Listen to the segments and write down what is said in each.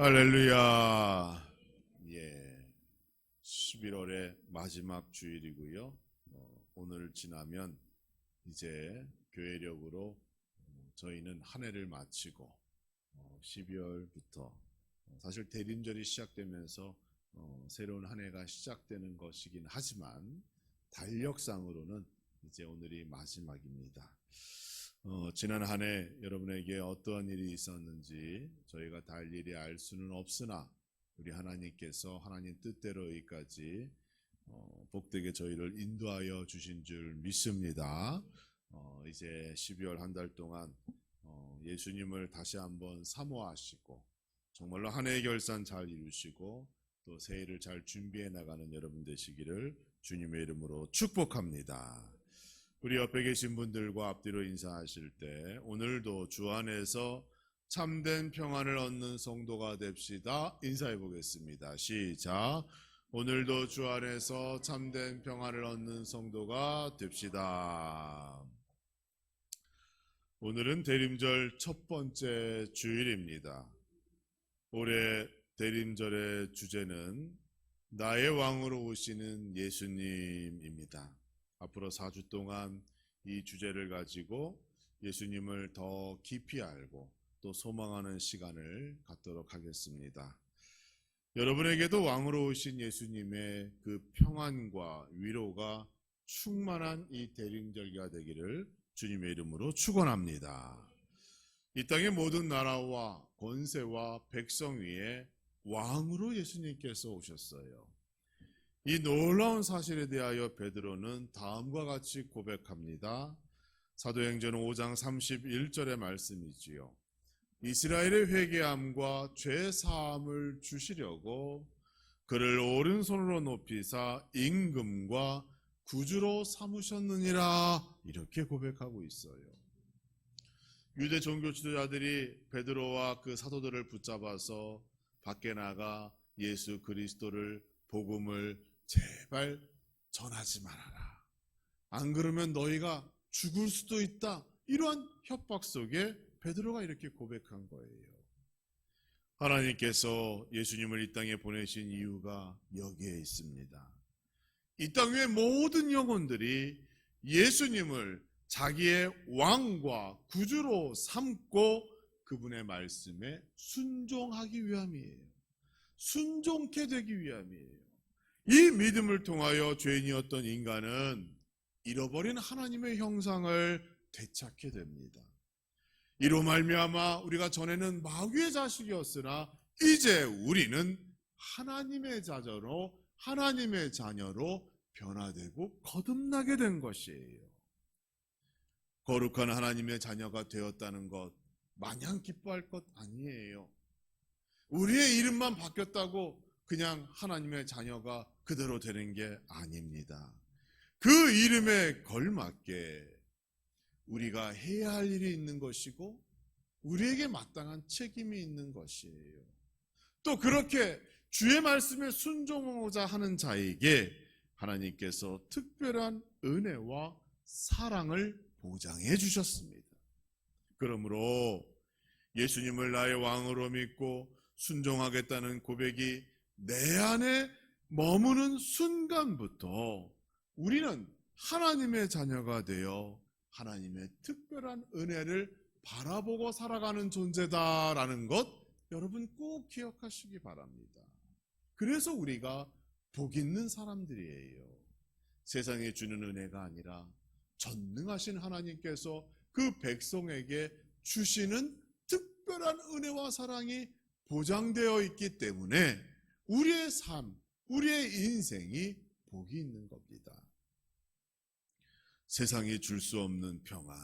할렐루야. 11월의 마지막 주일이고요. 오늘 지나면 이제 교회력으로 저희는 한 해를 마치고 12월부터 사실 대림절이 시작되면서 새로운 한 해가 시작되는 것이긴 하지만 달력상으로는 이제 오늘이 마지막입니다. 지난 한 해 여러분에게 어떠한 일이 있었는지 저희가 다 일일이 알 수는 없으나 우리 하나님께서 하나님 뜻대로 여기까지 복되게 저희를 인도하여 주신 줄 믿습니다. 이제 12월 한 달 동안 예수님을 다시 한번 사모하시고 정말로 한 해의 결산 잘 이루시고 또 새해를 잘 준비해 나가는 여러분 되시기를 주님의 이름으로 축복합니다. 우리 옆에 계신 분들과 앞뒤로 인사하실 때 오늘도 주 안에서 참된 평안을 얻는 성도가 됩시다. 인사해 보겠습니다. 시작. 오늘도 주 안에서 참된 평안을 얻는 성도가 됩시다. 오늘은 대림절 첫 번째 주일입니다. 올해 대림절의 주제는 나의 왕으로 오시는 예수님입니다. 앞으로 4주 동안 이 주제를 가지고 예수님을 더 깊이 알고 또 소망하는 시간을 갖도록 하겠습니다. 여러분에게도 왕으로 오신 예수님의 그 평안과 위로가 충만한 이 대림절기가 되기를 주님의 이름으로 축원합니다. 이 땅의 모든 나라와 권세와 백성 위에 왕으로 예수님께서 오셨어요. 이 놀라운 사실에 대하여 베드로는 다음과 같이 고백합니다. 사도행전 5장 31절의 말씀이지요. 이스라엘의 회개함과 죄 사함을 주시려고 그를 오른손으로 높이사 임금과 구주로 삼으셨느니라. 이렇게 고백하고 있어요. 유대 종교 지도자들이 베드로와 그 사도들을 붙잡아서 밖에 나가 예수 그리스도를 복음을 제발 전하지 말아라. 안 그러면 너희가 죽을 수도 있다. 이러한 협박 속에 베드로가 이렇게 고백한 거예요. 하나님께서 예수님을 이 땅에 보내신 이유가 여기에 있습니다. 이 땅 위의 모든 영혼들이 예수님을 자기의 왕과 구주로 삼고 그분의 말씀에 순종하기 위함이에요. 순종케 되기 위함이에요. 이 믿음을 통하여 죄인이었던 인간은 잃어버린 하나님의 형상을 되찾게 됩니다. 이로 말미암아 우리가 전에는 마귀의 자식이었으나 이제 우리는 하나님의 자녀로 변화되고 거듭나게 된 것이에요. 거룩한 하나님의 자녀가 되었다는 것 마냥 기뻐할 것 아니에요. 우리의 이름만 바뀌었다고 그냥 하나님의 자녀가 그대로 되는 게 아닙니다. 그 이름에 걸맞게 우리가 해야 할 일이 있는 것이고 우리에게 마땅한 책임이 있는 것이에요. 또 그렇게 주의 말씀에 순종하고자 하는 자에게 하나님께서 특별한 은혜와 사랑을 보장해 주셨습니다. 그러므로 예수님을 나의 왕으로 믿고 순종하겠다는 고백이 내 안에 머무는 순간부터 우리는 하나님의 자녀가 되어 하나님의 특별한 은혜를 바라보고 살아가는 존재다라는 것 여러분 꼭 기억하시기 바랍니다. 그래서 우리가 복 있는 사람들이에요. 세상에 주는 은혜가 아니라 전능하신 하나님께서 그 백성에게 주시는 특별한 은혜와 사랑이 보장되어 있기 때문에 우리의 삶, 우리의 인생이 복이 있는 겁니다. 세상이 줄 수 없는 평안,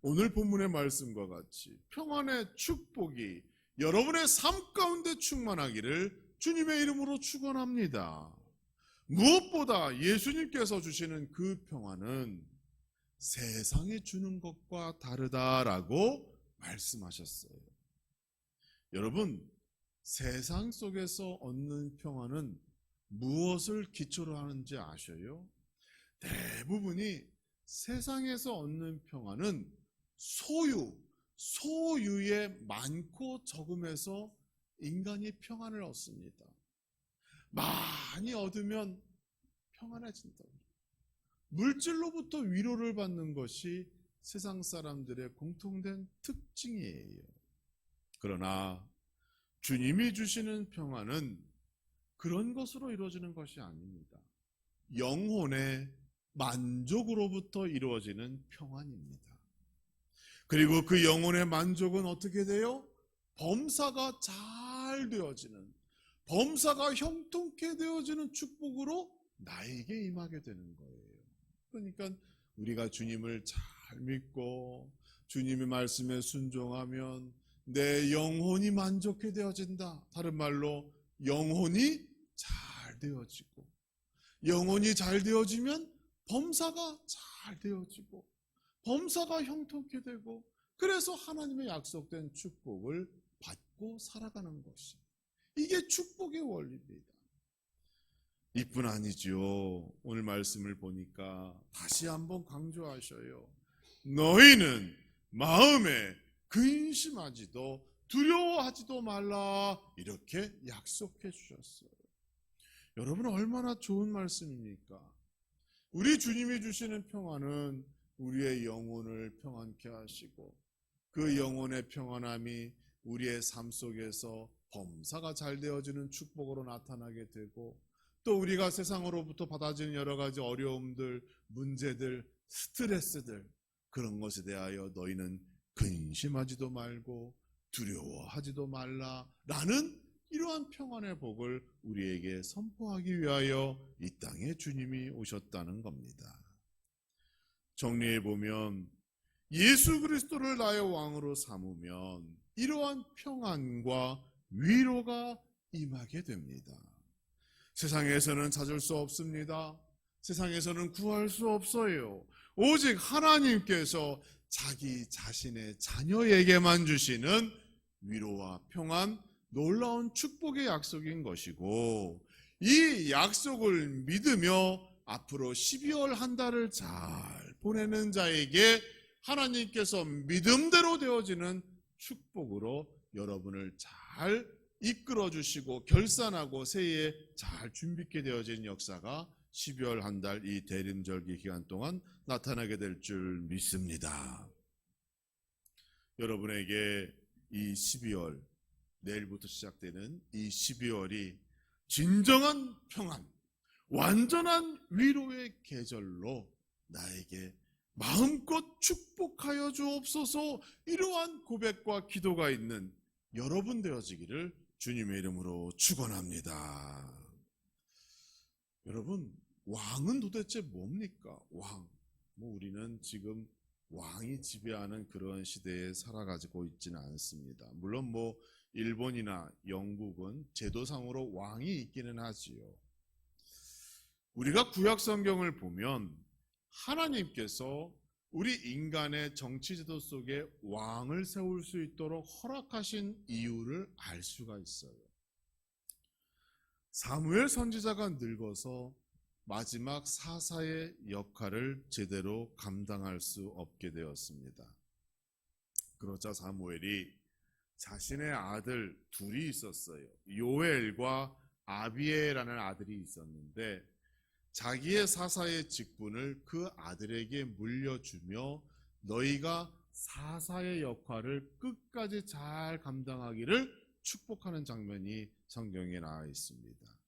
오늘 본문의 말씀과 같이 평안의 축복이 여러분의 삶 가운데 충만하기를 주님의 이름으로 축원합니다. 무엇보다 예수님께서 주시는 그 평안은 세상이 주는 것과 다르다라고 말씀하셨어요. 여러분, 세상 속에서 얻는 평안은 무엇을 기초로 하는지 아셔요? 대부분이 세상에서 얻는 평안은 소유의 많고 적음에서 인간이 평안을 얻습니다. 많이 얻으면 평안해진다. 물질로부터 위로를 받는 것이 세상 사람들의 공통된 특징이에요. 그러나 주님이 주시는 평안은 그런 것으로 이루어지는 것이 아닙니다. 영혼의 만족으로부터 이루어지는 평안입니다. 그리고 그 영혼의 만족은 어떻게 돼요? 범사가 잘 되어지는, 범사가 형통케 되어지는 축복으로 나에게 임하게 되는 거예요. 그러니까 우리가 주님을 잘 믿고 주님의 말씀에 순종하면 내 영혼이 만족해 되어진다. 다른 말로 영혼이 잘 되어지고, 영혼이 잘 되어지면 범사가 잘 되어지고, 범사가 형통케 되고, 그래서 하나님의 약속된 축복을 받고 살아가는 것이, 이게 축복의 원리입니다. 이뿐 아니죠. 오늘 말씀을 보니까 다시 한번 강조하셔요. 너희는 마음에 근심하지도 두려워하지도 말라, 이렇게 약속해 주셨어요. 여러분, 얼마나 좋은 말씀입니까? 우리 주님이 주시는 평안은 우리의 영혼을 평안케 하시고, 그 영혼의 평안함이 우리의 삶 속에서 범사가 잘 되어지는 축복으로 나타나게 되고, 또 우리가 세상으로부터 받아지는 여러 가지 어려움들, 문제들, 스트레스들, 그런 것에 대하여 너희는 근심하지도 말고 두려워하지도 말라 라는 이러한 평안의 복을 우리에게 선포하기 위하여 이 땅에 주님이 오셨다는 겁니다. 정리해보면 예수 그리스도를 나의 왕으로 삼으면 이러한 평안과 위로가 임하게 됩니다. 세상에서는 찾을 수 없습니다. 세상에서는 구할 수 없어요. 오직 하나님께서 자기 자신의 자녀에게만 주시는 위로와 평안, 놀라운 축복의 약속인 것이고, 이 약속을 믿으며 앞으로 12월 한 달을 잘 보내는 자에게 하나님께서 믿음대로 되어지는 축복으로 여러분을 잘 이끌어 주시고 결산하고 새해에 잘 준비케 되어진 역사가 12월 한 달 이 대림절기 기간 동안 나타나게 될 줄 믿습니다. 여러분에게 이 12월, 내일부터 시작되는 이 12월이 진정한 평안, 완전한 위로의 계절로 나에게 마음껏 축복하여 주옵소서, 이러한 고백과 기도가 있는 여러분 되어지기를 주님의 이름으로 축원합니다. 여러분, 왕은 도대체 뭡니까? 왕. 우리는 지금 왕이 지배하는 그런 시대에 살아가지고 있지는 않습니다. 물론 일본이나 영국은 제도상으로 왕이 있기는 하지요. 우리가 구약 성경을 보면 하나님께서 우리 인간의 정치제도 속에 왕을 세울 수 있도록 허락하신 이유를 알 수가 있어요. 사무엘 선지자가 늙어서 마지막 사사의 역할을 제대로 감당할 수 없게 되었습니다. 그러자 사무엘이 자신의 아들 둘이 있었어요. 요엘과 아비에라는 아들이 있었는데 자기의 사사의 직분을 그 아들에게 물려주며 너희가 사사의 역할을 끝까지 잘 감당하기를 축복하는 장면이 성경에 나와 있습니다.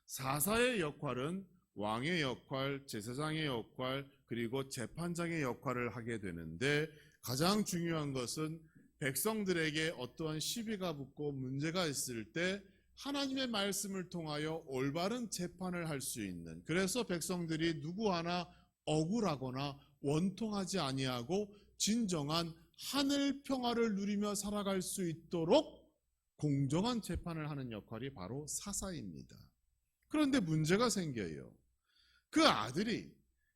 사사의 역할은 왕의 역할, 제사장의 역할, 그리고 재판장의 역할을 하게 되는데 가장 중요한 것은 백성들에게 어떠한 시비가 붙고 문제가 있을 때 하나님의 말씀을 통하여 올바른 재판을 할 수 있는, 그래서 백성들이 누구 하나 억울하거나 원통하지 아니하고 진정한 하늘 평화를 누리며 살아갈 수 있도록 공정한 재판을 하는 역할이 바로 사사입니다. 그런데 문제가 생겨요. 그 아들이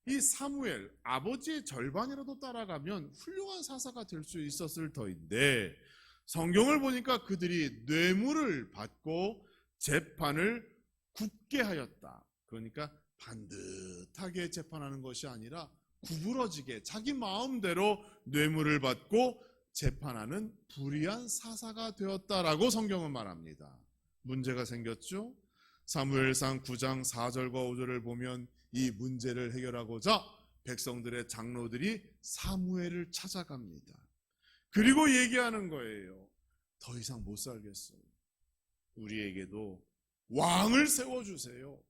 이 사무엘, 아버지의 절반이라도 따라가면 훌륭한 사사가 될 수 있었을 터인데 성경을 보니까 그들이 뇌물을 받고 재판을 굽게 하였다. 그러니까 반듯하게 재판하는 것이 아니라 구부러지게 자기 마음대로 뇌물을 받고 재판하는 불의한 사사가 되었다라고 성경은 말합니다. 문제가 생겼죠? 사무엘상 9장 4절과 5절을 보면 이 문제를 해결하고자 백성들의 장로들이 사무엘을 찾아갑니다. 그리고 얘기하는 거예요. 더 이상 못 살겠어요. 우리에게도 왕을 세워주세요.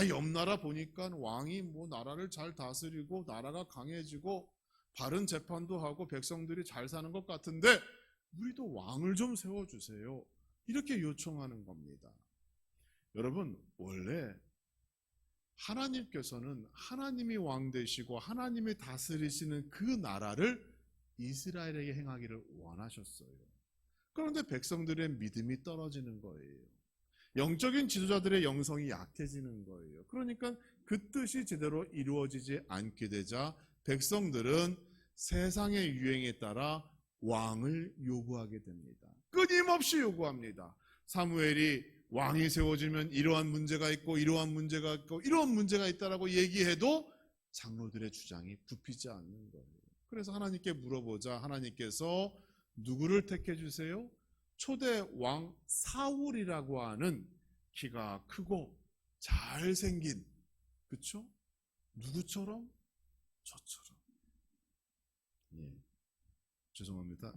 옆 나라 보니까 왕이 나라를 잘 다스리고 나라가 강해지고 바른 재판도 하고 백성들이 잘 사는 것 같은데 우리도 왕을 좀 세워주세요. 이렇게 요청하는 겁니다. 여러분, 원래 하나님께서는 하나님이 왕 되시고 하나님이 다스리시는 그 나라를 이스라엘에게 행하기를 원하셨어요. 그런데 백성들의 믿음이 떨어지는 거예요. 영적인 지도자들의 영성이 약해지는 거예요. 그러니까 그 뜻이 제대로 이루어지지 않게 되자 백성들은 세상의 유행에 따라 왕을 요구하게 됩니다. 끊임없이 요구합니다. 사무엘이 왕이 세워지면 이러한 문제가 있고 이러한 문제가 있고 이러한 문제가 있다라고 얘기해도 장로들의 주장이 굽히지 않는 거예요. 그래서 하나님께 물어보자 하나님께서 누구를 택해 주세요? 초대 왕 사울이라고 하는 키가 크고 잘생긴, 그쵸? 누구처럼? 저처럼. 죄송합니다.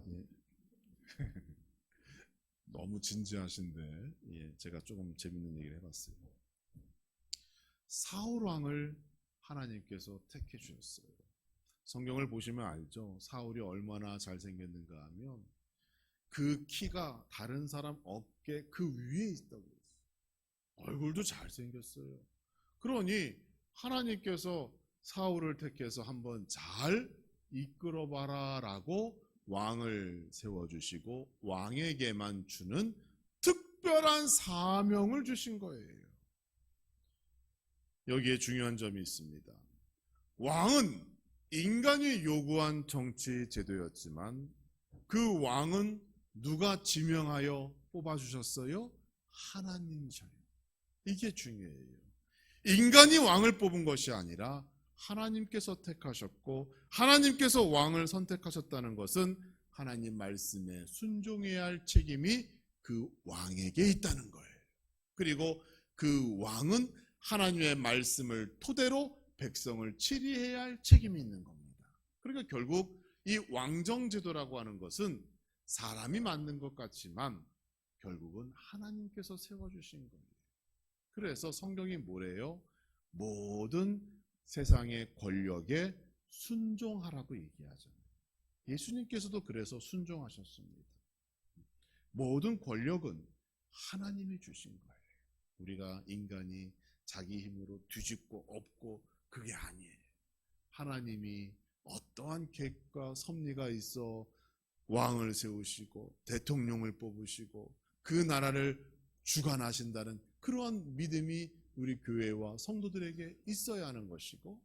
너무 진지하신데 제가 조금 재밌는 얘기를 해봤어요. 사울 왕을 하나님께서 택해 주셨어요. 성경을 보시면 알죠. 사울이 얼마나 잘생겼는가 하면 그 키가 다른 사람 어깨 그 위에 있다고 했어요. 얼굴도 잘생겼어요. 그러니 하나님께서 사울을 택해서 한번 잘 이끌어봐라 라고 왕을 세워주시고 왕에게만 주는 특별한 사명을 주신 거예요. 여기에 중요한 점이 있습니다. 왕은 인간이 요구한 정치 제도였지만 그 왕은 누가 지명하여 뽑아주셨어요? 하나님이셔요. 이게 중요해요. 인간이 왕을 뽑은 것이 아니라 하나님께서 택하셨고 하나님께서 왕을 선택하셨다는 것은 하나님 말씀에 순종해야 할 책임이 그 왕에게 있다는 거예요. 그리고 그 왕은 하나님의 말씀을 토대로 백성을 치리해야 할 책임이 있는 겁니다. 그러니까 결국 이 왕정제도라고 하는 것은 사람이 만든 것 같지만 결국은 하나님께서 세워주신 거예요. 그래서 성경이 뭐래요? 모든 세상의 권력에 순종하라고 얘기하잖아요. 예수님께서도 그래서 순종하셨습니다. 모든 권력은 하나님이 주신 거예요. 우리가 인간이 자기 힘으로 뒤집고 엎고 그게 아니에요. 하나님이 어떠한 계획과 섭리가 있어 왕을 세우시고 대통령을 뽑으시고 그 나라를 주관하신다는 그러한 믿음이 우리 교회와 성도들에게 있어야 하는 것이고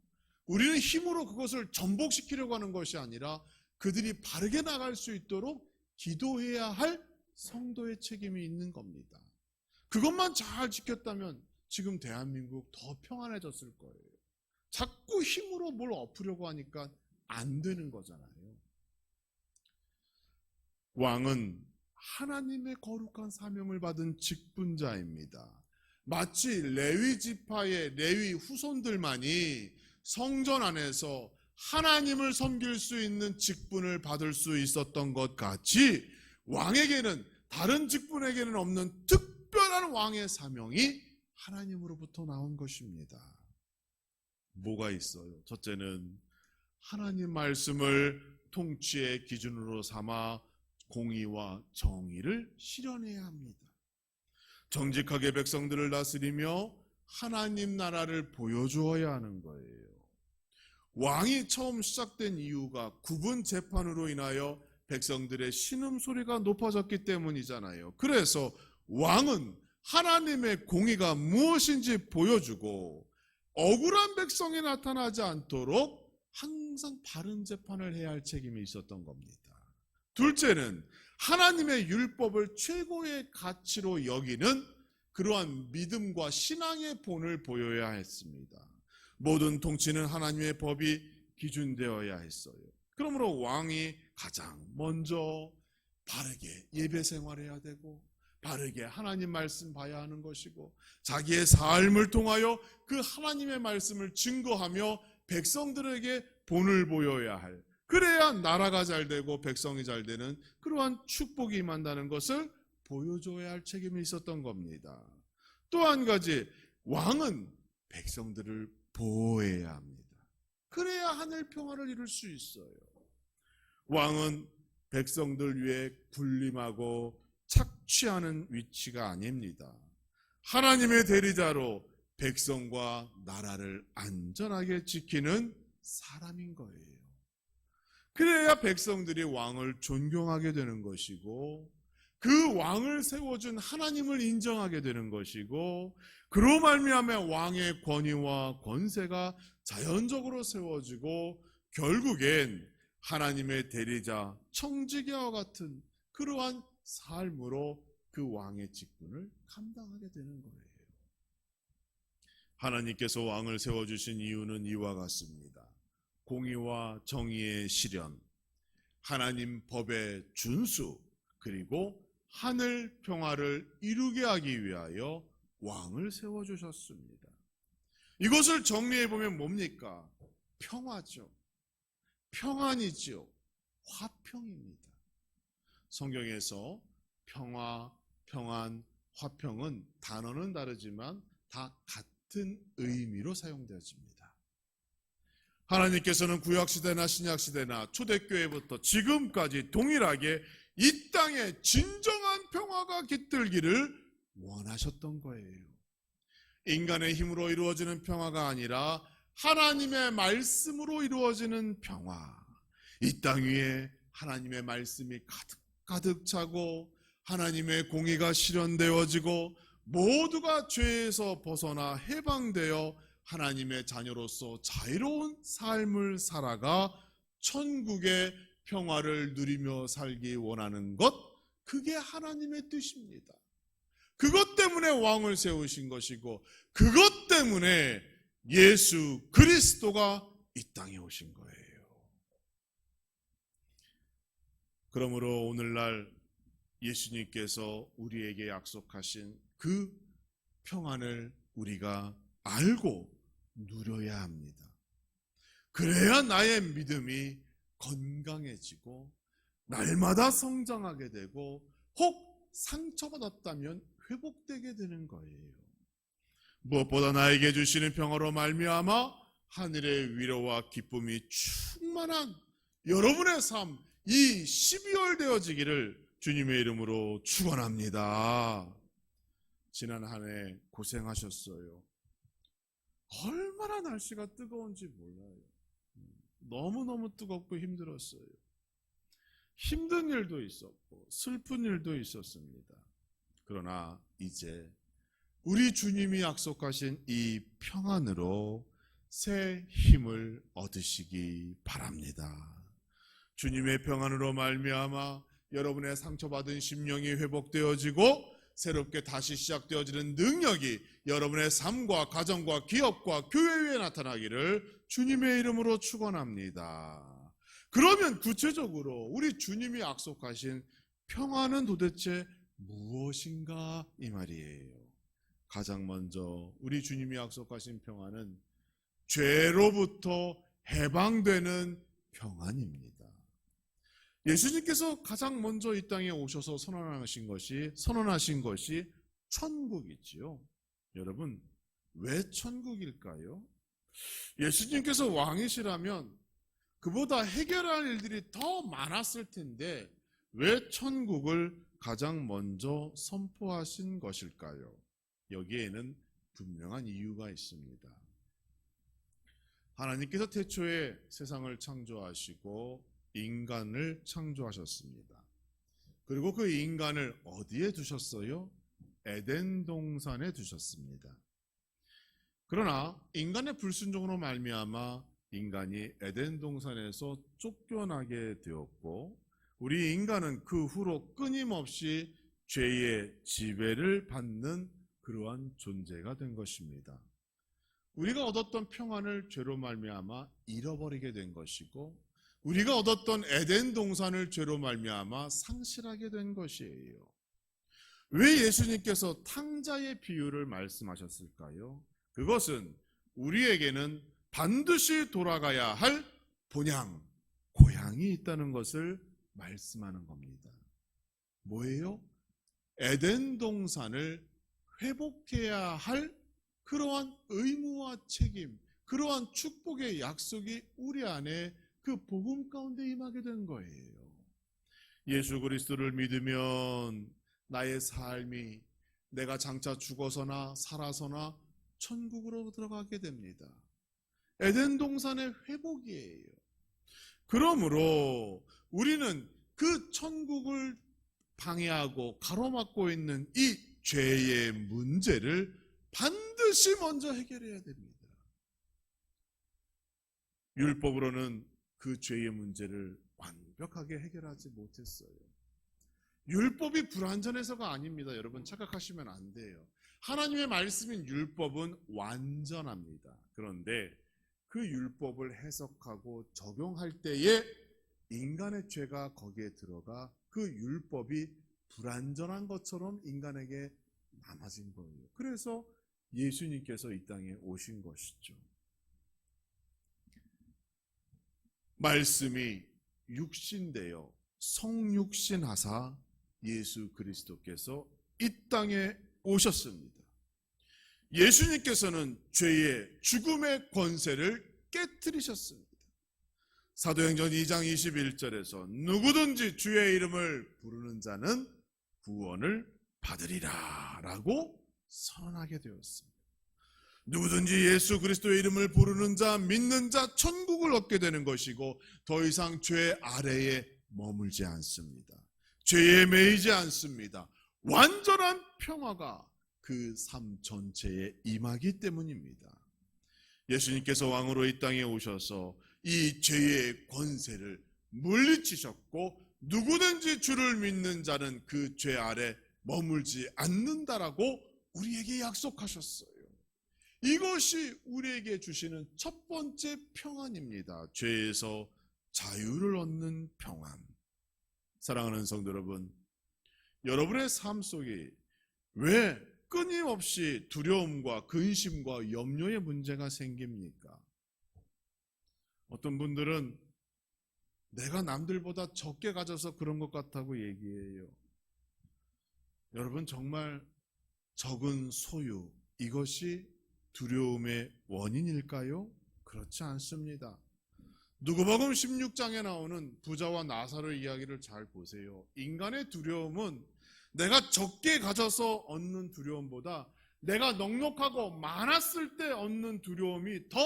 우리는 힘으로 그것을 전복시키려고 하는 것이 아니라 그들이 바르게 나갈 수 있도록 기도해야 할 성도의 책임이 있는 겁니다. 그것만 잘 지켰다면 지금 대한민국 더 평안해졌을 거예요. 자꾸 힘으로 뭘 엎으려고 하니까 안 되는 거잖아요. 왕은 하나님의 거룩한 사명을 받은 직분자입니다. 마치 레위 지파의 레위 후손들만이 성전 안에서 하나님을 섬길 수 있는 직분을 받을 수 있었던 것 같이 왕에게는 다른 직분에게는 없는 특별한 왕의 사명이 하나님으로부터 나온 것입니다. 뭐가 있어요? 첫째는 하나님 말씀을 통치의 기준으로 삼아 공의와 정의를 실현해야 합니다. 정직하게 백성들을 다스리며 하나님 나라를 보여주어야 하는 거예요. 왕이 처음 시작된 이유가 구분 재판으로 인하여 백성들의 신음소리가 높아졌기 때문이잖아요. 그래서 왕은 하나님의 공의가 무엇인지 보여주고 억울한 백성이 나타나지 않도록 항상 바른 재판을 해야 할 책임이 있었던 겁니다. 둘째는 하나님의 율법을 최고의 가치로 여기는 그러한 믿음과 신앙의 본을 보여야 했습니다. 모든 통치는 하나님의 법이 기준되어야 했어요. 그러므로 왕이 가장 먼저 바르게 예배 생활해야 되고 바르게 하나님 말씀 봐야 하는 것이고 자기의 삶을 통하여 그 하나님의 말씀을 증거하며 백성들에게 본을 보여야 할, 그래야 나라가 잘 되고 백성이 잘 되는 그러한 축복이 임한다는 것을 보여줘야 할 책임이 있었던 겁니다. 또 한 가지, 왕은 백성들을 보호해야 합니다. 그래야 하늘 평화를 이룰 수 있어요. 왕은 백성들 위해 군림하고 착취하는 위치가 아닙니다. 하나님의 대리자로 백성과 나라를 안전하게 지키는 사람인 거예요. 그래야 백성들이 왕을 존경하게 되는 것이고 그 왕을 세워준 하나님을 인정하게 되는 것이고 그로 말미암아 왕의 권위와 권세가 자연적으로 세워지고 결국엔 하나님의 대리자 청지기와 같은 그러한 삶으로 그 왕의 직분을 감당하게 되는 거예요. 하나님께서 왕을 세워주신 이유는 이와 같습니다. 공의와 정의의 실현, 하나님 법의 준수, 그리고 하늘 평화를 이루게 하기 위하여 왕을 세워주셨습니다. 이것을 정리해보면 뭡니까? 평화죠. 평안이죠. 화평입니다. 성경에서 평화, 평안, 화평은 단어는 다르지만 다 같은 의미로 사용되어집니다. 하나님께서는 구약시대나 신약시대나 초대교회부터 지금까지 동일하게 이 땅에 진정한 평화가 깃들기를 원하셨던 거예요. 인간의 힘으로 이루어지는 평화가 아니라 하나님의 말씀으로 이루어지는 평화. 이 땅 위에 하나님의 말씀이 가득 차고 하나님의 공의가 실현되어지고 모두가 죄에서 벗어나 해방되어 하나님의 자녀로서 자유로운 삶을 살아가 천국의 평화를 누리며 살기 원하는 것, 그게 하나님의 뜻입니다. 그것 때문에 왕을 세우신 것이고 그것 때문에 예수 그리스도가 이 땅에 오신 거예요. 그러므로 오늘날 예수님께서 우리에게 약속하신 그 평안을 우리가 알고 누려야 합니다. 그래야 나의 믿음이 건강해지고 날마다 성장하게 되고 혹 상처받았다면 회복되게 되는 거예요. 무엇보다 나에게 주시는 평화로 말미암아 하늘의 위로와 기쁨이 충만한 여러분의 삶, 이 12월 되어지기를 주님의 이름으로 축원합니다. 지난 한 해 고생하셨어요. 얼마나 날씨가 뜨거운지 몰라요. 너무너무 뜨겁고 힘들었어요. 힘든 일도 있었고 슬픈 일도 있었습니다. 그러나 이제 우리 주님이 약속하신 이 평안으로 새 힘을 얻으시기 바랍니다. 주님의 평안으로 말미암아 여러분의 상처받은 심령이 회복되어지고 새롭게 다시 시작되어지는 능력이 여러분의 삶과 가정과 기업과 교회 위에 나타나기를 주님의 이름으로 축원합니다. 그러면 구체적으로 우리 주님이 약속하신 평안은 도대체 무엇인가 이 말이에요. 가장 먼저 우리 주님이 약속하신 평안은 죄로부터 해방되는 평안입니다. 예수님께서 가장 먼저 이 땅에 오셔서 선언하신 것이 천국이지요. 여러분, 왜 천국일까요? 예수님께서 왕이시라면 그보다 해결할 일들이 더 많았을 텐데 왜 천국을 가장 먼저 선포하신 것일까요? 여기에는 분명한 이유가 있습니다. 하나님께서 태초에 세상을 창조하시고 인간을 창조하셨습니다. 그리고 그 인간을 어디에 두셨어요? 에덴 동산에 두셨습니다. 그러나 인간의 불순종으로 말미암아 인간이 에덴 동산에서 쫓겨나게 되었고 우리 인간은 그 후로 끊임없이 죄의 지배를 받는 그러한 존재가 된 것입니다. 우리가 얻었던 평안을 죄로 말미암아 잃어버리게 된 것이고 우리가 얻었던 에덴 동산을 죄로 말미암아 상실하게 된 것이에요. 왜 예수님께서 탕자의 비유를 말씀하셨을까요? 그것은 우리에게는 반드시 돌아가야 할 본향, 고향이 있다는 것을 말씀하는 겁니다. 뭐예요? 에덴 동산을 회복해야 할 그러한 의무와 책임, 그러한 축복의 약속이 우리 안에 그 복음 가운데 임하게 된 거예요. 예수 그리스도를 믿으면 나의 삶이 내가 장차 죽어서나 살아서나 천국으로 들어가게 됩니다. 에덴 동산의 회복이에요. 그러므로 우리는 그 천국을 방해하고 가로막고 있는 이 죄의 문제를 반드시 먼저 해결해야 됩니다. 율법으로는 그 죄의 문제를 완벽하게 해결하지 못했어요. 율법이 불완전해서가 아닙니다. 여러분 착각하시면 안 돼요. 하나님의 말씀인 율법은 완전합니다. 그런데 그 율법을 해석하고 적용할 때에 인간의 죄가 거기에 들어가 그 율법이 불완전한 것처럼 인간에게 남아진 거예요. 그래서 예수님께서 이 땅에 오신 것이죠. 말씀이 육신되어 성육신하사 예수 그리스도께서 이 땅에 오셨습니다. 예수님께서는 죄의 죽음의 권세를 깨뜨리셨습니다. 사도행전 2장 21절에서 누구든지 주의 이름을 부르는 자는 구원을 받으리라 라고 선언하게 되었습니다. 누구든지 예수 그리스도의 이름을 부르는 자, 믿는 자 천국을 얻게 되는 것이고 더 이상 죄 아래에 머물지 않습니다. 죄에 매이지 않습니다. 완전한 평화가 그 삶 전체에 임하기 때문입니다. 예수님께서 왕으로 이 땅에 오셔서 이 죄의 권세를 물리치셨고 누구든지 주를 믿는 자는 그 죄 아래 머물지 않는다라고 우리에게 약속하셨어요. 이것이 우리에게 주시는 첫 번째 평안입니다. 죄에서 자유를 얻는 평안. 사랑하는 성도 여러분, 여러분의 삶 속에 왜 끊임없이 두려움과 근심과 염려의 문제가 생깁니까? 어떤 분들은 내가 남들보다 적게 가져서 그런 것 같다고 얘기해요. 여러분 정말 적은 소유, 이것이 두려움의 원인일까요? 그렇지 않습니다. 누가복음 16장에 나오는 부자와 나사로 이야기를 잘 보세요. 인간의 두려움은 내가 적게 가져서 얻는 두려움보다 내가 넉넉하고 많았을 때 얻는 두려움이 더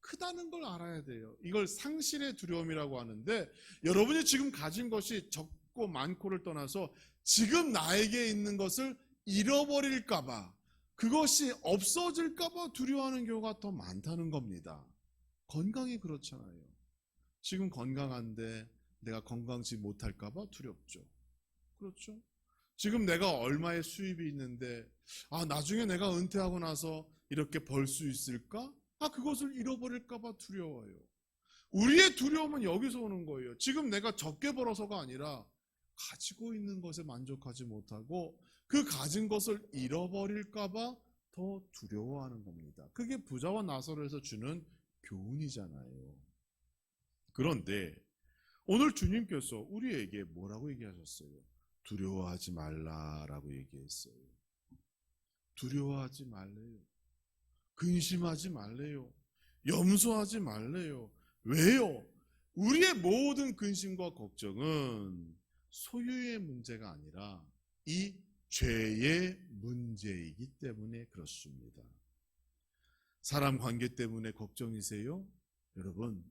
크다는 걸 알아야 돼요. 이걸 상실의 두려움이라고 하는데 여러분이 지금 가진 것이 적고 많고를 떠나서 지금 나에게 있는 것을 잃어버릴까 봐, 그것이 없어질까 봐 두려워하는 경우가 더 많다는 겁니다. 건강이 그렇잖아요. 지금 건강한데 내가 건강치 못할까 봐 두렵죠. 그렇죠? 지금 내가 얼마의 수입이 있는데 나중에 내가 은퇴하고 나서 이렇게 벌 수 있을까? 그것을 잃어버릴까 봐 두려워요. 우리의 두려움은 여기서 오는 거예요. 지금 내가 적게 벌어서가 아니라 가지고 있는 것에 만족하지 못하고 그 가진 것을 잃어버릴까 봐 더 두려워하는 겁니다. 그게 부자와 나사로에서 주는 교훈이잖아요. 그런데 오늘 주님께서 우리에게 뭐라고 얘기하셨어요? 두려워하지 말라라고 얘기했어요. 두려워하지 말래요. 근심하지 말래요. 염소하지 말래요. 왜요? 우리의 모든 근심과 걱정은 소유의 문제가 아니라 이 죄의 문제이기 때문에 그렇습니다. 사람 관계 때문에 걱정이세요? 여러분,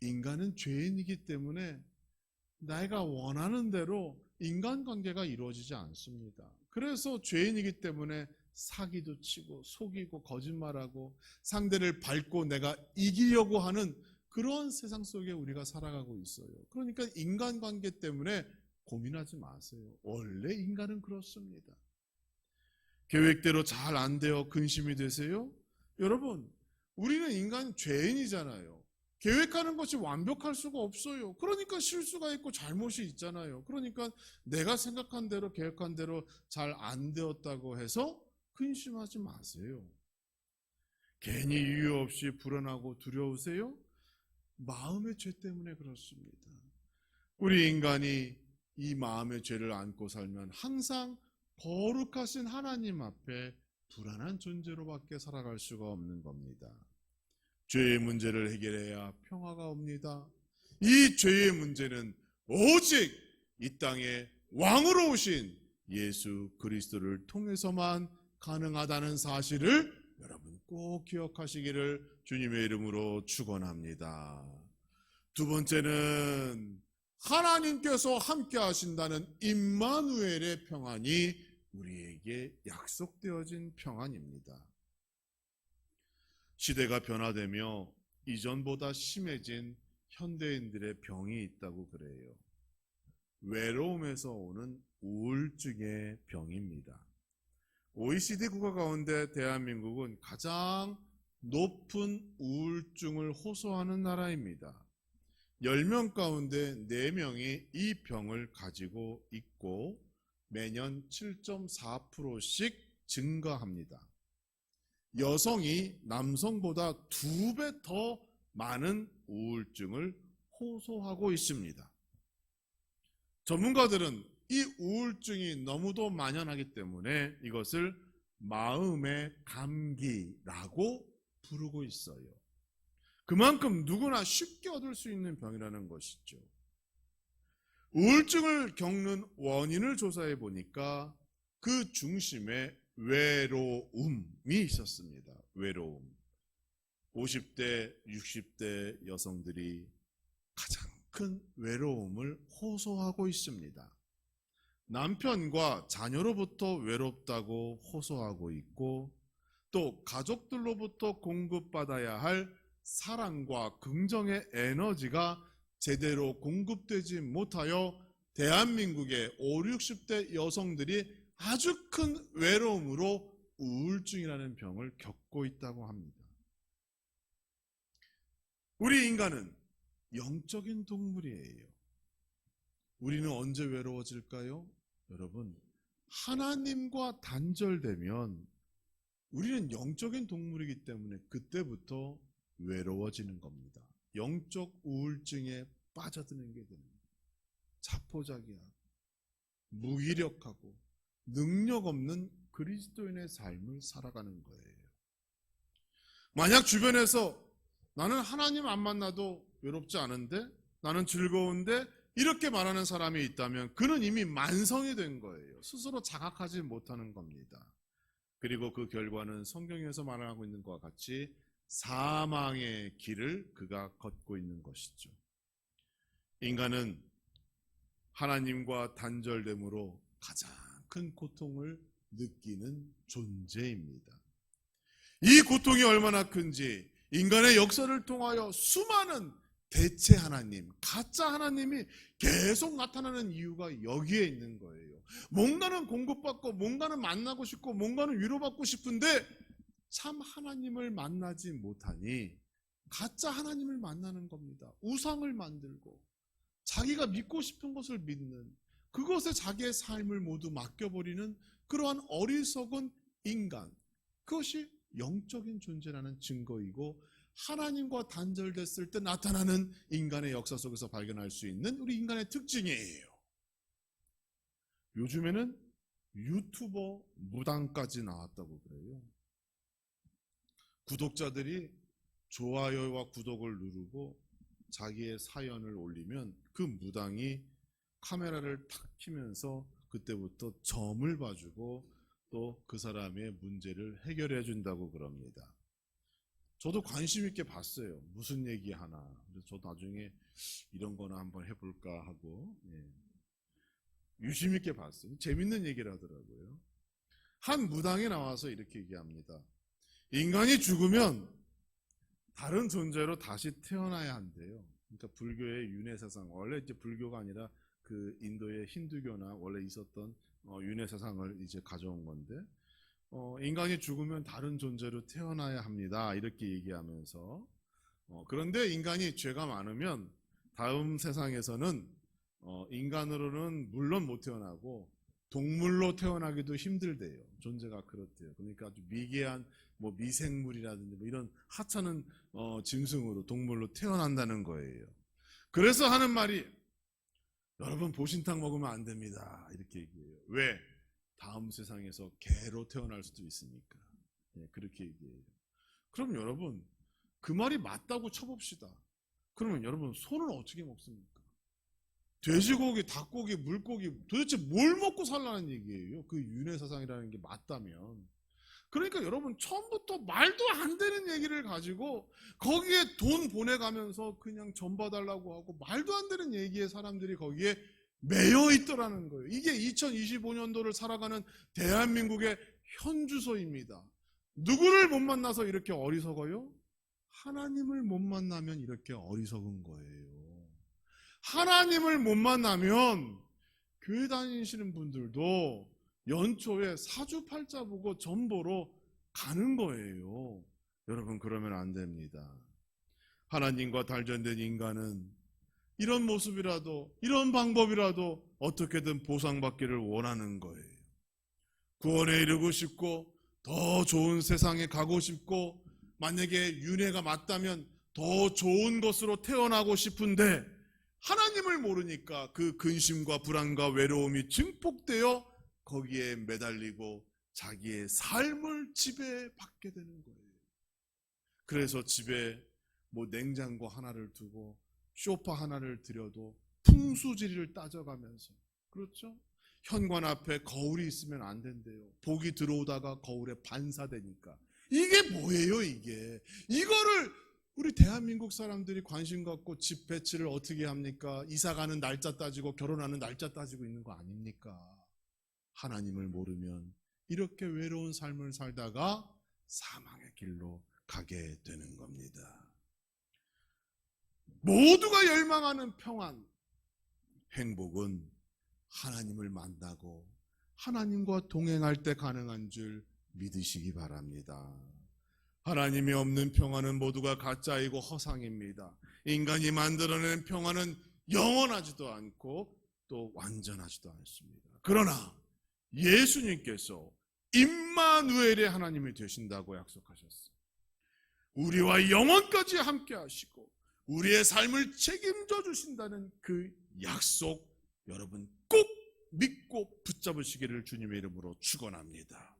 인간은 죄인이기 때문에 내가 원하는 대로 인간관계가 이루어지지 않습니다. 그래서 죄인이기 때문에 사기도 치고 속이고 거짓말하고 상대를 밟고 내가 이기려고 하는 그런 세상 속에 우리가 살아가고 있어요. 그러니까 인간관계 때문에 고민하지 마세요. 원래 인간은 그렇습니다. 계획대로 잘 안 되어 근심이 되세요? 여러분, 우리는 인간 죄인이잖아요. 계획하는 것이 완벽할 수가 없어요. 그러니까 실수가 있고 잘못이 있잖아요. 그러니까 내가 생각한 대로 계획한 대로 잘 안 되었다고 해서 근심하지 마세요. 괜히 이유 없이 불안하고 두려우세요? 마음의 죄 때문에 그렇습니다. 우리 인간이 이 마음의 죄를 안고 살면 항상 거룩하신 하나님 앞에 불안한 존재로밖에 살아갈 수가 없는 겁니다. 죄의 문제를 해결해야 평화가 옵니다. 이 죄의 문제는 오직 이 땅에 왕으로 오신 예수 그리스도를 통해서만 가능하다는 사실을 여러분 꼭 기억하시기를 주님의 이름으로 축원합니다. 두 번째는 하나님께서 함께 하신다는 임마누엘의 평안이 우리에게 약속되어진 평안입니다. 시대가 변화되며 이전보다 심해진 현대인들의 병이 있다고 그래요. 외로움에서 오는 우울증의 병입니다. OECD 국가 가운데 대한민국은 가장 높은 우울증을 호소하는 나라입니다. 10명 가운데 4명이 이 병을 가지고 있고 매년 7.4%씩 증가합니다. 여성이 남성보다 2배 더 많은 우울증을 호소하고 있습니다. 전문가들은 이 우울증이 너무도 만연하기 때문에 이것을 마음의 감기라고 부르고 있어요. 그만큼 누구나 쉽게 얻을 수 있는 병이라는 것이죠. 우울증을 겪는 원인을 조사해 보니까 그 중심에 외로움이 있었습니다. 외로움. 50대, 60대 여성들이 가장 큰 외로움을 호소하고 있습니다. 남편과 자녀로부터 외롭다고 호소하고 있고 또 가족들로부터 공급받아야 할 사랑과 긍정의 에너지가 제대로 공급되지 못하여 대한민국의 5, 60대 여성들이 아주 큰 외로움으로 우울증이라는 병을 겪고 있다고 합니다. 우리 인간은 영적인 동물이에요. 우리는 언제 외로워질까요? 여러분, 하나님과 단절되면 우리는 영적인 동물이기 때문에 그때부터 외로워지는 겁니다. 영적 우울증에 빠져드는 게 됩니다. 자포자기하고 무기력하고 능력 없는 그리스도인의 삶을 살아가는 거예요. 만약 주변에서 나는 하나님 안 만나도 외롭지 않은데, 나는 즐거운데 이렇게 말하는 사람이 있다면 그는 이미 만성이 된 거예요. 스스로 자각하지 못하는 겁니다. 그리고 그 결과는 성경에서 말하고 있는 것과 같이 사망의 길을 그가 걷고 있는 것이죠. 인간은 하나님과 단절됨으로 가장 큰 고통을 느끼는 존재입니다. 이 고통이 얼마나 큰지 인간의 역사를 통하여 수많은 대체 하나님, 가짜 하나님이 계속 나타나는 이유가 여기에 있는 거예요. 뭔가는 공급받고 뭔가는 만나고 싶고 뭔가는 위로받고 싶은데 참 하나님을 만나지 못하니 가짜 하나님을 만나는 겁니다. 우상을 만들고 자기가 믿고 싶은 것을 믿는, 그것에 자기의 삶을 모두 맡겨버리는 그러한 어리석은 인간, 그것이 영적인 존재라는 증거이고 하나님과 단절됐을 때 나타나는 인간의 역사 속에서 발견할 수 있는 우리 인간의 특징이에요. 요즘에는 유튜버 무당까지 나왔다고 그래요. 구독자들이 좋아요와 구독을 누르고 자기의 사연을 올리면 그 무당이 카메라를 탁 켜면서 그때부터 점을 봐주고 또 그 사람의 문제를 해결해 준다고 그럽니다. 저도 관심 있게 봤어요. 무슨 얘기 하나. 그래서 저도 나중에 이런 거나 한번 해볼까 하고 유심 있게 봤어요. 재밌는 얘기를 하더라고요. 한 무당이 나와서 이렇게 얘기합니다. 인간이 죽으면 다른 존재로 다시 태어나야 한대요. 그러니까 불교의 윤회사상, 원래 이제 불교가 아니라 그 인도의 힌두교나 원래 있었던 윤회사상을 이제 가져온 건데, 인간이 죽으면 다른 존재로 태어나야 합니다. 이렇게 얘기하면서 그런데 인간이 죄가 많으면 다음 세상에서는 인간으로는 물론 못 태어나고 동물로 태어나기도 힘들대요. 존재가 그렇대요. 그러니까 아주 미개한 뭐 미생물이라든지 뭐 이런 하찮은 짐승으로 동물로 태어난다는 거예요. 그래서 하는 말이 여러분 보신탕 먹으면 안 됩니다. 이렇게 얘기해요. 왜? 다음 세상에서 개로 태어날 수도 있으니까. 네, 그렇게 얘기해요. 그럼 여러분 그 말이 맞다고 쳐봅시다. 그러면 여러분 소는 어떻게 먹습니까? 돼지고기, 닭고기, 물고기 도대체 뭘 먹고 살라는 얘기예요? 그 윤회사상이라는 게 맞다면. 그러니까 여러분 처음부터 말도 안 되는 얘기를 가지고 거기에 돈 보내가면서 그냥 전 봐달라고 하고 말도 안 되는 얘기에 사람들이 거기에 매여 있더라는 거예요. 이게 2025년도를 살아가는 대한민국의 현주소입니다. 누구를 못 만나서 이렇게 어리석어요? 하나님을 못 만나면 이렇게 어리석은 거예요. 하나님을 못 만나면 교회 다니시는 분들도 연초에 사주팔자 보고 전보러 가는 거예요. 여러분 그러면 안 됩니다. 하나님과 단절된 인간은 이런 모습이라도 이런 방법이라도 어떻게든 보상받기를 원하는 거예요. 구원에 이르고 싶고 더 좋은 세상에 가고 싶고 만약에 윤회가 맞다면 더 좋은 것으로 태어나고 싶은데 하나님을 모르니까 그 근심과 불안과 외로움이 증폭되어 거기에 매달리고 자기의 삶을 지배받게 되는 거예요. 그래서 집에 뭐 냉장고 하나를 두고 소파 하나를 들여도 풍수지리를 따져가면서, 그렇죠? 현관 앞에 거울이 있으면 안 된대요. 복이 들어오다가 거울에 반사되니까. 이게 뭐예요, 이게? 이거를 우리 대한민국 사람들이 관심 갖고 집 배치를 어떻게 합니까? 이사 가는 날짜 따지고 결혼하는 날짜 따지고 있는 거 아닙니까? 하나님을 모르면 이렇게 외로운 삶을 살다가 사망의 길로 가게 되는 겁니다. 모두가 열망하는 평안, 행복은 하나님을 만나고 하나님과 동행할 때 가능한 줄 믿으시기 바랍니다. 하나님이 없는 평안은 모두가 가짜이고 허상입니다. 인간이 만들어낸 평안은 영원하지도 않고 또 완전하지도 않습니다. 그러나 예수님께서 임마누엘의 하나님이 되신다고 약속하셨어요. 우리와 영원까지 함께 하시고 우리의 삶을 책임져 주신다는 그 약속, 여러분 꼭 믿고 붙잡으시기를 주님의 이름으로 축원합니다.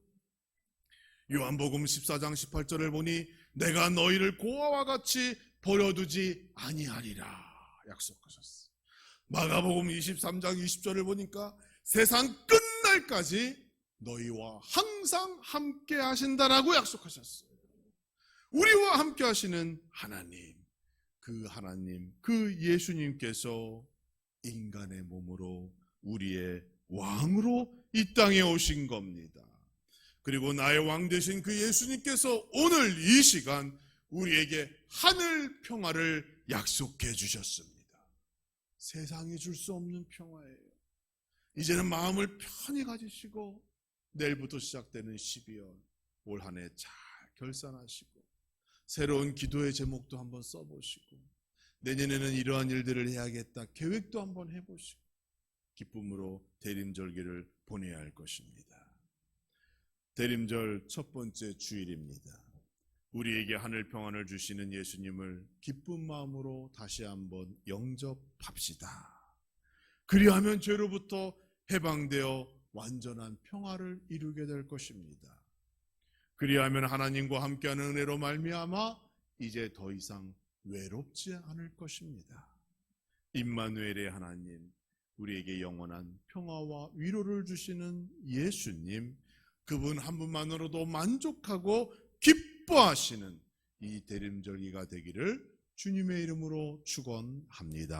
요한복음 14장 18절을 보니 내가 너희를 고아와 같이 버려두지 아니하리라 약속하셨어요. 마가복음 23장 20절을 보니까 세상 끝날까지 너희와 항상 함께 하신다라고 약속하셨어요. 우리와 함께 하시는 하나님, 그 예수님께서 인간의 몸으로 우리의 왕으로 이 땅에 오신 겁니다. 그리고 나의 왕 되신 그 예수님께서 오늘 이 시간 우리에게 하늘 평화를 약속해 주셨습니다. 세상이 줄 수 없는 평화예요. 이제는 마음을 편히 가지시고 내일부터 시작되는 12월 올 한 해 잘 결산하시고 새로운 기도의 제목도 한번 써보시고 내년에는 이러한 일들을 해야겠다 계획도 한번 해보시고 기쁨으로 대림절기를 보내야 할 것입니다. 대림절 첫 번째 주일입니다. 우리에게 하늘 평안을 주시는 예수님을 기쁜 마음으로 다시 한번 영접합시다. 그리하면 죄로부터 해방되어 완전한 평화를 이루게 될 것입니다. 그리하면 하나님과 함께하는 은혜로 말미암아 이제 더 이상 외롭지 않을 것입니다. 임마누엘의 하나님, 우리에게 영원한 평화와 위로를 주시는 예수님, 그분 한 분만으로도 만족하고 기뻐하시는 이 대림절기가 되기를 주님의 이름으로 축원합니다.